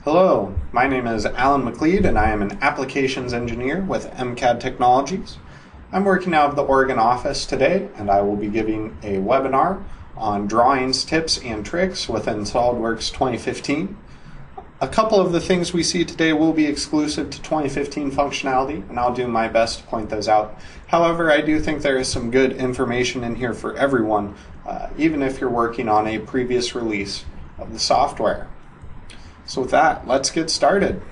Hello, my name is Alan McLeod and I am an applications engineer with MCAD Technologies. I'm working out of the Oregon office today and I will be giving a webinar on drawings, tips, and tricks within SolidWorks 2015. A couple of the things we see today will be exclusive to 2015 functionality and I'll do my best to point those out. However, I do think there is some good information in here for everyone, even if you're working on a previous release of the software. So with that, let's get started.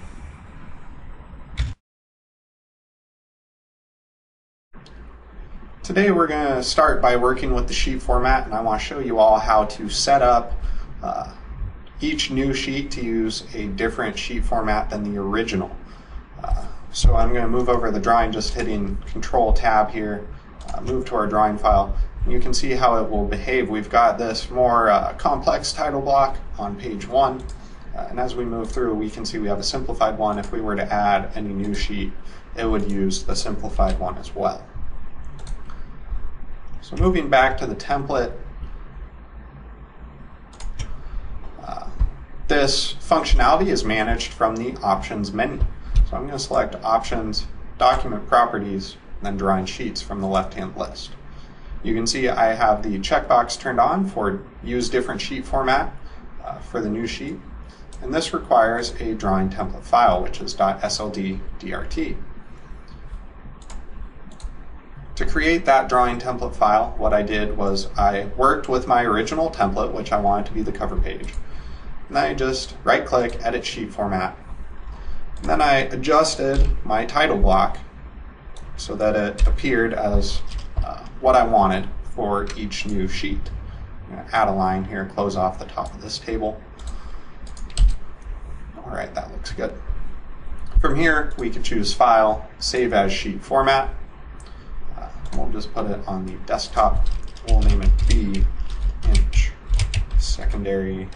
Today we're going to start by working with the sheet format, and I want to show you all how to set up each new sheet to use a different sheet format than the original. So I'm going to move over the drawing, just hitting Control Tab here, move to our drawing file. You can see how it will behave. We've got this more complex title block on page 1. And as we move through, we can see we have a simplified one. If we were to add any new sheet, it would use the simplified one as well. So moving back to the template, this functionality is managed from the Options menu. So I'm going to select Options, Document Properties, and then Drawing Sheets from the left-hand list. You can see I have the checkbox turned on for Use Different Sheet Format for the new sheet. And this requires a drawing template file, which is .sld.drt. To create that drawing template file, what I did was I worked with my original template, which I wanted to be the cover page. And then I just right-click, Edit Sheet Format. And then I adjusted my title block so that it appeared as what I wanted for each new sheet. I'm going to add a line here, close off the top of this table. All right, that looks good. From here, we can choose File, Save as Sheet Format. We'll just put it on the desktop. We'll name it B-inch secondary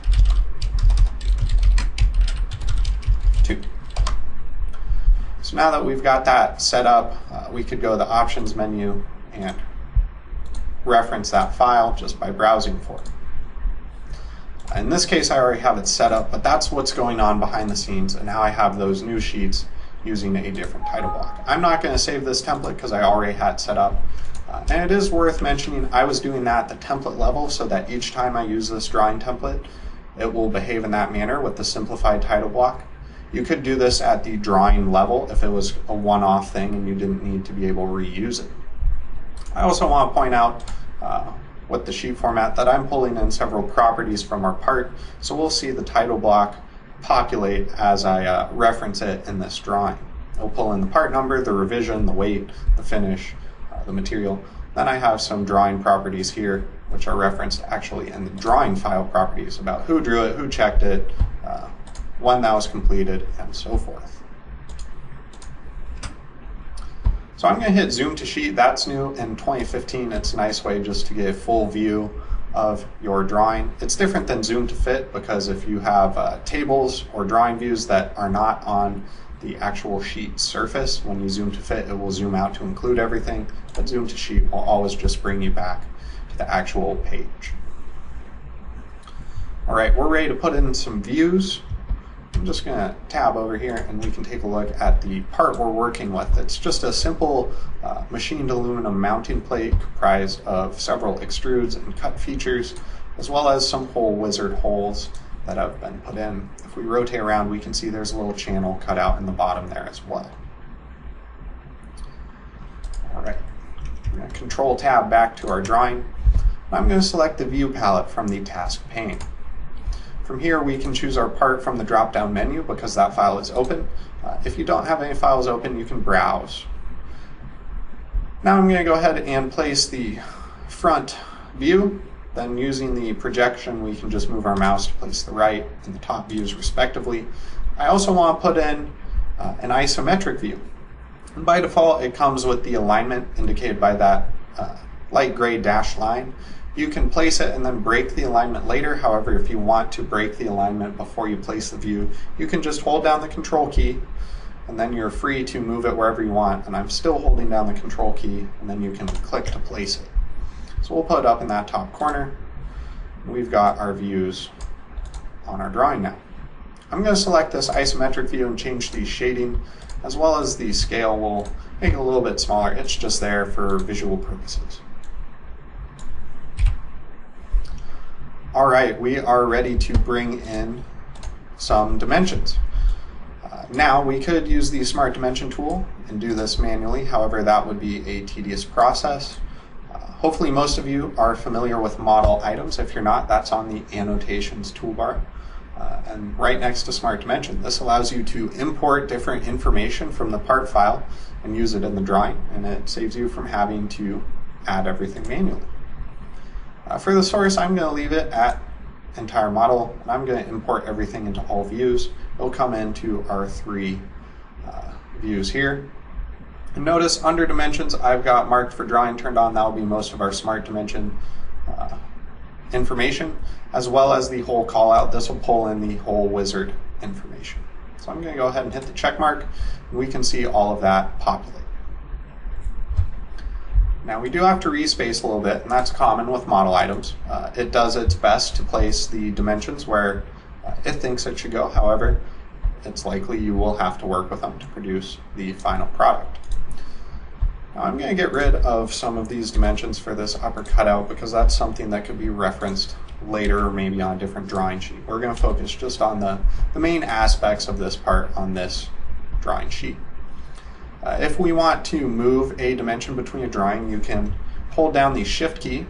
2. So now that we've got that set up, we could go to the Options menu and reference that file just by browsing for it. In this case, I already have it set up, but that's what's going on behind the scenes, and now I have those new sheets using a different title block. I'm not going to save this template because I already had it set up. And it is worth mentioning I was doing that at the template level so that each time I use this drawing template, it will behave in that manner with the simplified title block. You could do this at the drawing level if it was a one-off thing and you didn't need to be able to reuse it. I also want to point out with the sheet format that I'm pulling in several properties from our part, so we'll see the title block populate as I reference it in this drawing. It'll pull in the part number, the revision, the weight, the finish, the material. Then I have some drawing properties here which are referenced actually in the drawing file properties about who drew it, who checked it, when that was completed, and so forth. So I'm going to hit Zoom to Sheet. That's new in 2015. It's a nice way just to get a full view of your drawing. It's different than Zoom to Fit because if you have tables or drawing views that are not on the actual sheet surface, when you Zoom to Fit, it will zoom out to include everything, but Zoom to Sheet will always just bring you back to the actual page. All right, we're ready to put in some views. I'm just going to tab over here and we can take a look at the part we're working with. It's just a simple machined aluminum mounting plate comprised of several extrudes and cut features, as well as some hole wizard holes that have been put in. If we rotate around, we can see there's a little channel cut out in the bottom there as well. All right, I'm going to Control Tab back to our drawing. I'm going to select the View palette from the task pane. From here, we can choose our part from the drop-down menu because that file is open. If you don't have any files open, you can browse. Now I'm going to go ahead and place the front view. Then using the projection, we can just move our mouse to place the right and the top views respectively. I also want to put in an isometric view. And by default, it comes with the alignment indicated by that light gray dashed line. You can place it and then break the alignment later. However, if you want to break the alignment before you place the view, you can just hold down the Control key and then you're free to move it wherever you want. And I'm still holding down the Control key and then you can click to place it. So we'll put it up in that top corner. We've got our views on our drawing now. I'm going to select this isometric view and change the shading, as well as the scale. We'll make it a little bit smaller. It's just there for visual purposes. All right, we are ready to bring in some dimensions. Now we could use the Smart Dimension tool and do this manually. However, that would be a tedious process. Hopefully most of you are familiar with model items. If you're not, that's on the annotations toolbar. And right next to Smart Dimension, this allows you to import different information from the part file and use it in the drawing, and it saves you from having to add everything manually. For the source, I'm going to leave it at entire model, and I'm going to import everything into all views. It'll come into our three views here. And notice under dimensions, I've got marked for drawing turned on. That will be most of our Smart Dimension information, as well as the whole callout. This will pull in the whole wizard information. So I'm going to go ahead and hit the check mark, and we can see all of that populate. Now we do have to respace a little bit, and that's common with model items. It does its best to place the dimensions where it thinks it should go. However, it's likely you will have to work with them to produce the final product. Now I'm going to get rid of some of these dimensions for this upper cutout because that's something that could be referenced later or maybe on a different drawing sheet. We're going to focus just on the main aspects of this part on this drawing sheet. If we want to move a dimension between a drawing, you can hold down the Shift key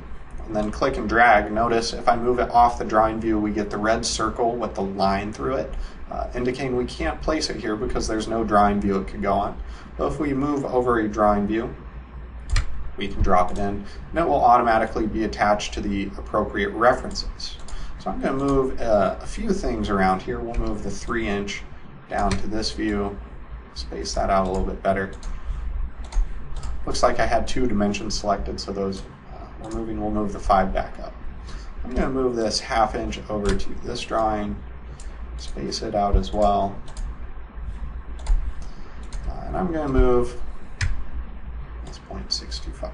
and then click and drag. Notice if I move it off the drawing view, we get the red circle with the line through it, indicating we can't place it here because there's no drawing view it could go on. But if we move over a drawing view, we can drop it in, and it will automatically be attached to the appropriate references. So I'm going to move a few things around here. We'll move the 3-inch down to this view. Space that out a little bit better. Looks like I had 2 dimensions selected, so those we're moving. We'll move the 5 back up. I'm going to move this 1/2 inch over to this drawing, space it out as well, and I'm going to move this 0.625.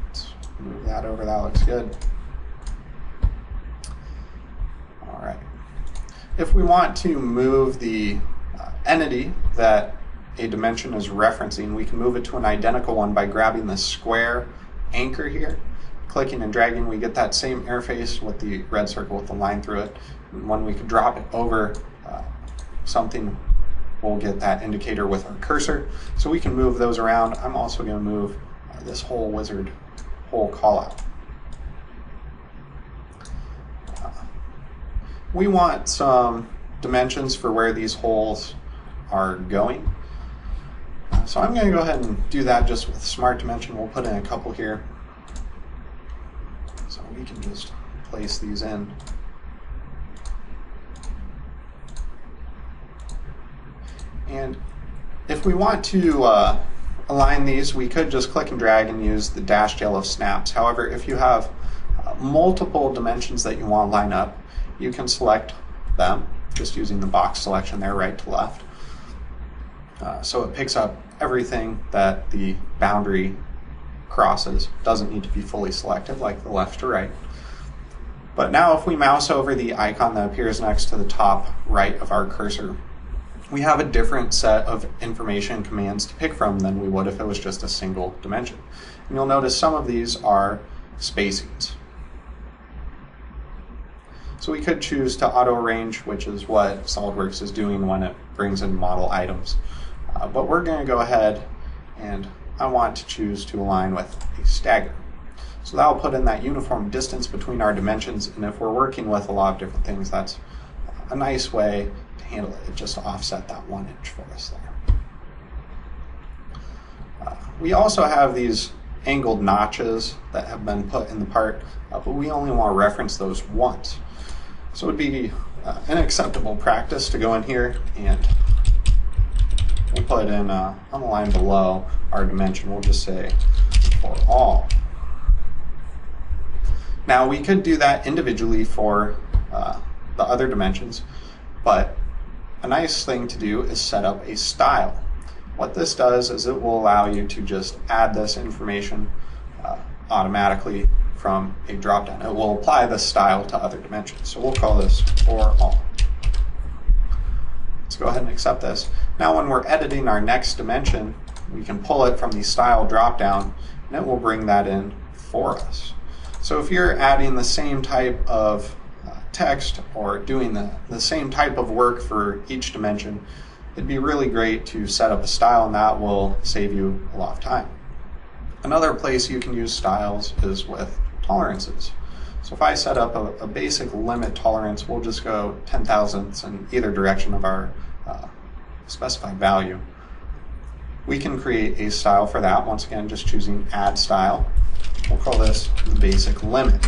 Let's move that over. That looks good. If we want to move the entity that a dimension is referencing, we can move it to an identical one by grabbing the square anchor here, clicking and dragging. We get that same interface with the red circle with the line through it. And when we can drop it over something, we'll get that indicator with our cursor. So we can move those around. I'm also going to move this whole wizard, whole callout. We want some dimensions for where these holes are going. So I'm going to go ahead and do that just with Smart Dimension. We'll put in a couple here. So we can just place these in. And if we want to align these, we could just click and drag and use the dashed yellow snaps. However, if you have multiple dimensions that you want to line up, you can select them just using the box selection there, right to left. So it picks up everything that the boundary crosses. Doesn't need to be fully selected like the left to right. But now if we mouse over the icon that appears next to the top right of our cursor, we have a different set of information commands to pick from than we would if it was just a single dimension. And you'll notice some of these are spacings. So we could choose to auto arrange, which is what SolidWorks is doing when it brings in model items. But we're going to go ahead and I want to choose to align with a stagger. So that will put in that uniform distance between our dimensions, and if we're working with a lot of different things, that's a nice way to handle it. Just to offset that 1 inch for us there. We also have these angled notches that have been put in the part, but we only want to reference those once. So it would be an acceptable practice to go in here and we'll put in on the line below our dimension, we'll just say for all. Now we could do that individually for the other dimensions, but a nice thing to do is set up a style. What this does is it will allow you to just add this information automatically from a dropdown. It will apply the style to other dimensions. So we'll call this for all. Let's go ahead and accept this. Now when we're editing our next dimension, we can pull it from the style dropdown and it will bring that in for us. So if you're adding the same type of text or doing the same type of work for each dimension, it'd be really great to set up a style, and that will save you a lot of time. Another place you can use styles is with tolerances. So if I set up a basic limit tolerance, we'll just go 10 thousandths in either direction of our specified value. We can create a style for that, once again just choosing add style. We'll call this the basic limit.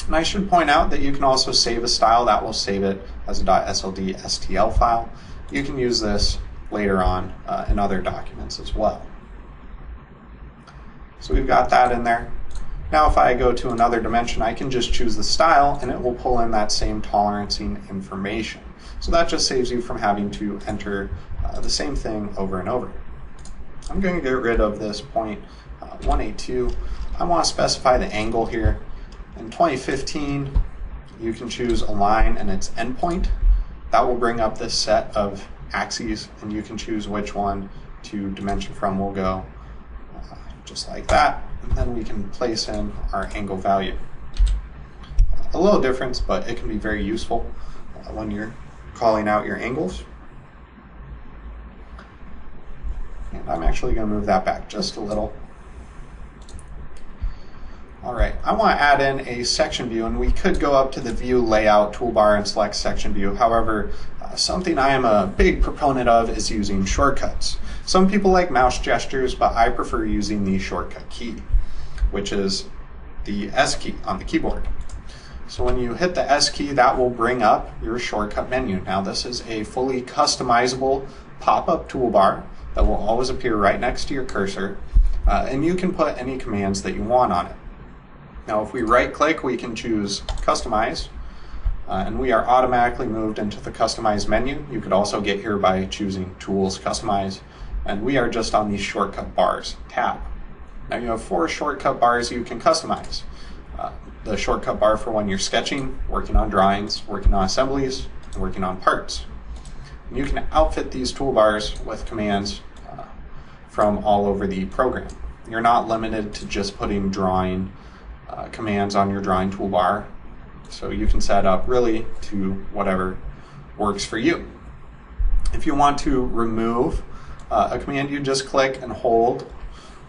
And I should point out that you can also save a style. That will save it as a .sld stl file. You can use this later on in other documents as well. So we've got that in there. Now if I go to another dimension, I can just choose the style and it will pull in that same tolerancing information. So that just saves you from having to enter the same thing over and over. I'm going to get rid of this point 182. I want to specify the angle here. In 2015, you can choose align and its endpoint. That will bring up this set of axes, and you can choose which one to dimension from. We'll go just like that, and then we can place in our angle value. A little difference, but it can be very useful when you're calling out your angles. And I'm actually going to move that back just a little. All right, I want to add in a section view, and we could go up to the view layout toolbar and select section view. However, something I am a big proponent of is using shortcuts. Some people like mouse gestures, but I prefer using the shortcut key, which is the S key on the keyboard. So when you hit the S key, that will bring up your shortcut menu. Now this is a fully customizable pop-up toolbar that will always appear right next to your cursor, and you can put any commands that you want on it. Now if we right click, we can choose customize, and we are automatically moved into the customize menu. You could also get here by choosing tools, customize, and we are just on the shortcut bars tab. Now you have 4 shortcut bars you can customize. The shortcut bar for when you're sketching, working on drawings, working on assemblies, and working on parts. And you can outfit these toolbars with commands from all over the program. You're not limited to just putting drawing commands on your drawing toolbar, so you can set up really to whatever works for you. If you want to remove a command, you just click and hold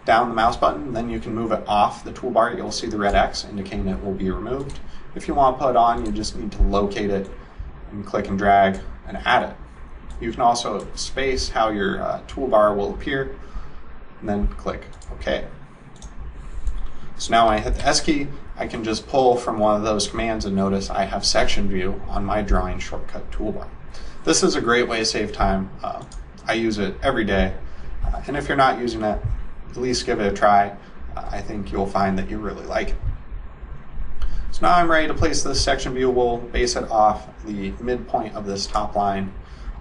down the mouse button, then you can move it off the toolbar. You'll see the red X indicating it will be removed. If you want to put it on, you just need to locate it and click and drag and add it. You can also space how your toolbar will appear and then click OK. So now when I hit the S key, I can just pull from one of those commands, and notice I have section view on my drawing shortcut toolbar. This is a great way to save time. I use it every day, and if you're not using it, at least give it a try. I think you'll find that you really like it. So now I'm ready to place this section view. We'll base it off the midpoint of this top line,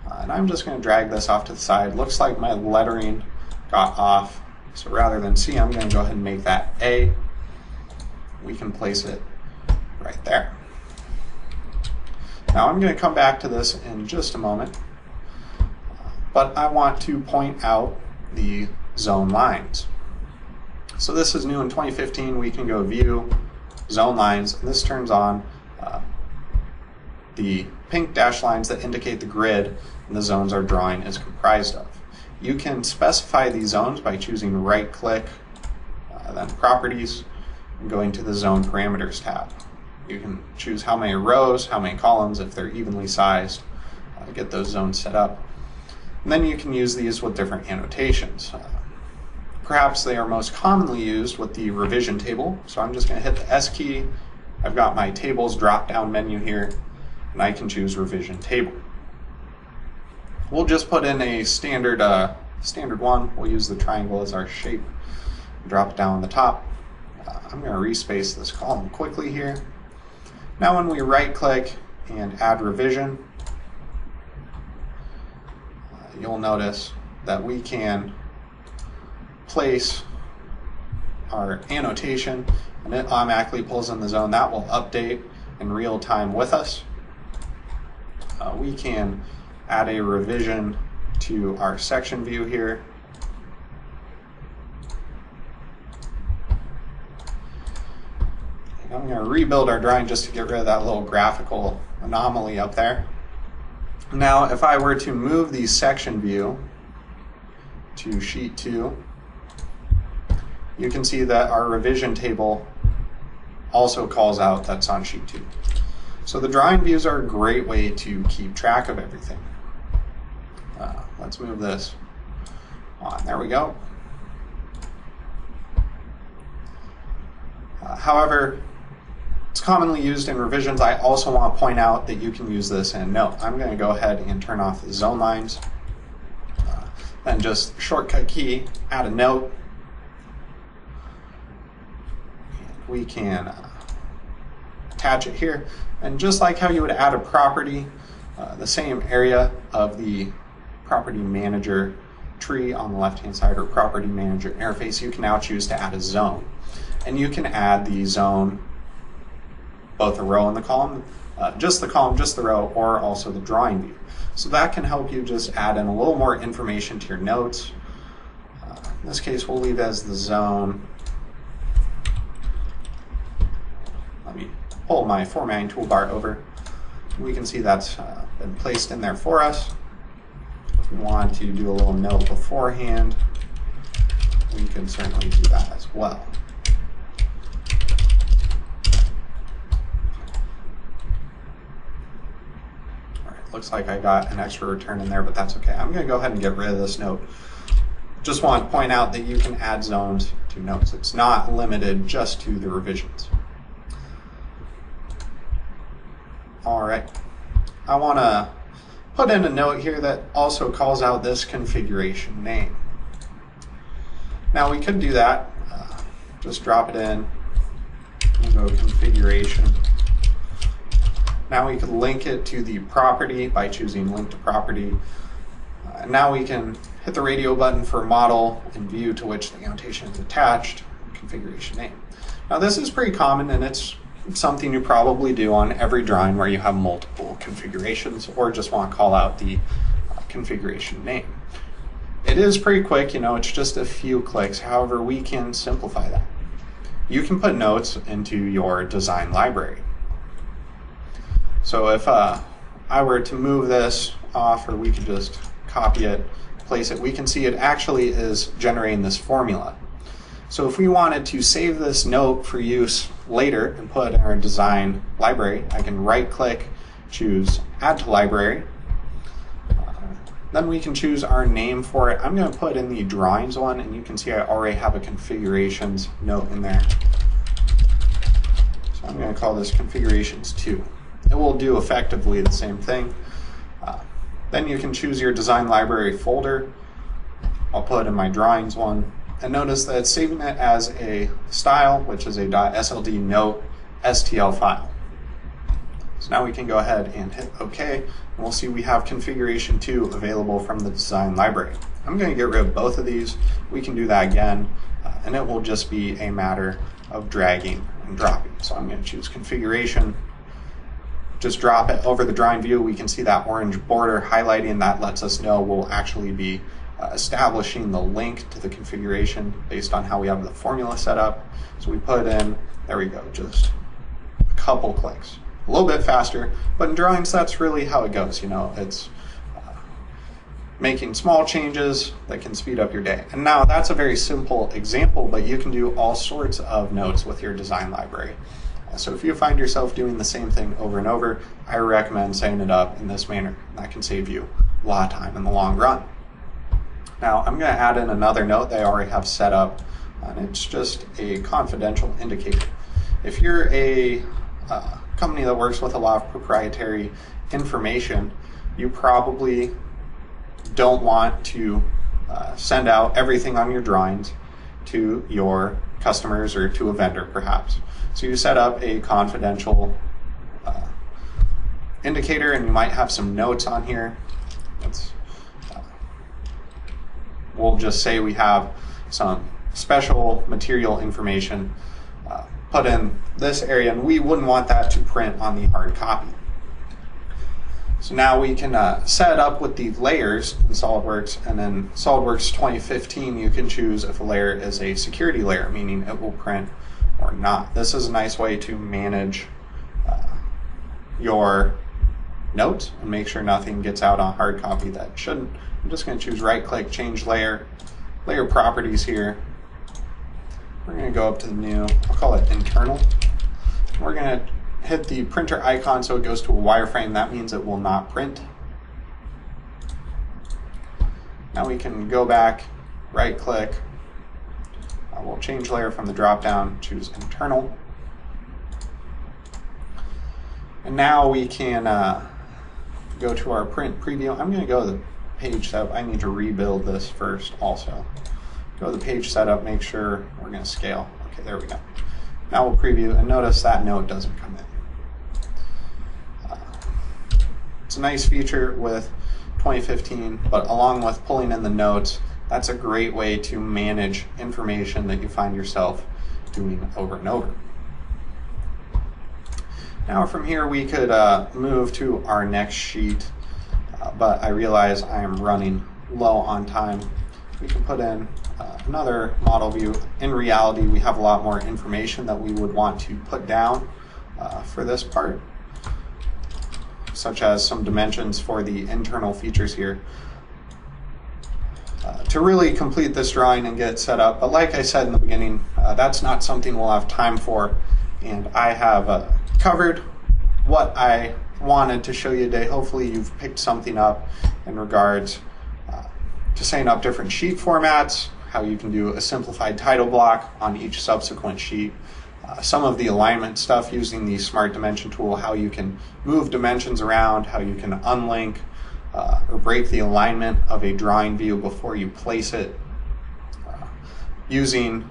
and I'm just going to drag this off to the side. Looks like my lettering got off, so rather than C, I'm going to go ahead and make that A. We can place it right there. Now I'm going to come back to this in just a moment, but I want to point out the zone lines. So this is new in 2015. We can go view, zone lines, and this turns on the pink dashed lines that indicate the grid and the zones our drawing is comprised of. You can specify these zones by choosing right click, then properties, and going to the zone parameters tab. You can choose how many rows, how many columns, if they're evenly sized, get those zones set up. And then you can use these with different annotations. Perhaps they are most commonly used with the revision table. So I'm just going to hit the S key. I've got my tables drop down menu here, and I can choose revision table. We'll just put in a standard one. We'll use the triangle as our shape. Drop it down on the top. I'm going to respace this column quickly here. Now when we right click and add revision, you'll notice that we can place our annotation, and it automatically pulls in the zone. That will update in real time with us. We can add a revision to our section view here. And I'm going to rebuild our drawing just to get rid of that little graphical anomaly up there. Now, if I were to move the section view to sheet 2, you can see that our revision table also calls out that's on sheet 2. So the drawing views are a great way to keep track of everything. Let's move this on. There we go. However, it's commonly used in revisions. I also want to point out that you can use this in Note. I'm going to go ahead and turn off the zone lines. Then just shortcut key, add a note. And we can attach it here. And just like how you would add a property, the same area of the property manager tree on the left-hand side, or property manager interface, you can now choose to add a zone. And you can add the zone, both the row and the column, just the column, just the row, or also the drawing view. So that can help you just add in a little more information to your notes. In this case, we'll leave as the zone. Let me pull my formatting toolbar over. We can see that's been placed in there for us. If we want to do a little note beforehand, we can certainly do that as well. Looks like I got an extra return in there, but that's okay. I'm going to go ahead and get rid of this note. Just want to point out that you can add zones to notes. It's not limited just to the revisions. All right. I want to put in a note here that also calls out this configuration name. Now we could do that. Just drop it in and go configuration. Now we could link it to the property by choosing link to property. And now we can hit the radio button for model and view to which the annotation is attached, configuration name. Now this is pretty common, and it's something you probably do on every drawing where you have multiple configurations or just want to call out the configuration name. It is pretty quick, it's just a few clicks. However, we can simplify that. You can put notes into your design library. So if I were to move this off, or we could just copy it, place it, we can see it actually is generating this formula. So if we wanted to save this note for use later and put it in our design library, I can right click, choose add to library. Then we can choose our name for it. I'm going to put in the drawings one, and you can see I already have a configurations note in there. So I'm going to call this configurations 2. It will do effectively the same thing. Then you can choose your design library folder. I'll put in my drawings one. And notice that it's saving it as a style, which is a .sld note STL file. So now we can go ahead and hit OK. And we'll see we have configuration 2 available from the design library. I'm going to get rid of both of these. We can do that again. And it will just be a matter of dragging and dropping. So I'm going to choose configuration. Just drop it over the drawing view. We can see that orange border highlighting. That lets us know we'll actually be establishing the link to the configuration based on how we have the formula set up. So we put in, there we go, just a couple clicks. A little bit faster, but in drawings, that's really how it goes. It's making small changes that can speed up your day. And now that's a very simple example, but you can do all sorts of notes with your design library. So if you find yourself doing the same thing over and over, I recommend setting it up in this manner. That can save you a lot of time in the long run. Now I'm going to add in another note that I already have set up, and it's just a confidential indicator. If you're a company that works with a lot of proprietary information, you probably don't want to send out everything on your drawings to your customers or to a vendor perhaps. So you set up a confidential indicator, and you might have some notes on here. We'll just say we have some special material information put in this area, and we wouldn't want that to print on the hard copy. So now we can set it up with the layers in SolidWorks, and in SolidWorks 2015 you can choose if a layer is a security layer, meaning it will print or not. This is a nice way to manage your notes and make sure nothing gets out on hard copy that shouldn't. I'm just going to choose right click, change layer, layer properties here. We're going to go up to the new, I'll call it internal. We're going to hit the printer icon so it goes to a wireframe. That means it will not print. Now we can go back, right click, we'll change layer from the drop down, choose internal. And now we can go to our print preview. I'm going to go to the page setup. I need to rebuild this first also. Go to the page setup, make sure we're going to scale. Okay, there we go. Now we'll preview, and notice that note doesn't come in. It's a nice feature with 2015, but along with pulling in the notes, that's a great way to manage information that you find yourself doing over and over. Now from here we could move to our next sheet, but I realize I am running low on time. We can put in another model view. In reality, we have a lot more information that we would want to put down for this part, such as some dimensions for the internal features here, to really complete this drawing and get it set up. But like I said in the beginning, that's not something we'll have time for, and I have covered what I wanted to show you today. Hopefully you've picked something up in regards to setting up different sheet formats, how you can do a simplified title block on each subsequent sheet, some of the alignment stuff using the Smart Dimension tool, how you can move dimensions around, how you can unlink or break the alignment of a drawing view before you place it, using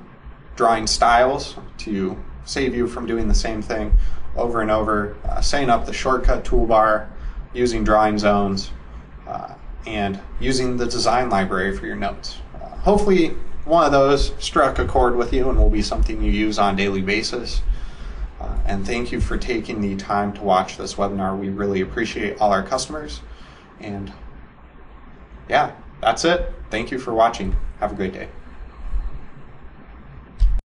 drawing styles to save you from doing the same thing over and over, setting up the shortcut toolbar, using drawing zones, and using the design library for your notes. Hopefully one of those struck a chord with you and will be something you use on a daily basis. And thank you for taking the time to watch this webinar. We really appreciate all our customers. And yeah, that's it. Thank you for watching. Have a great day.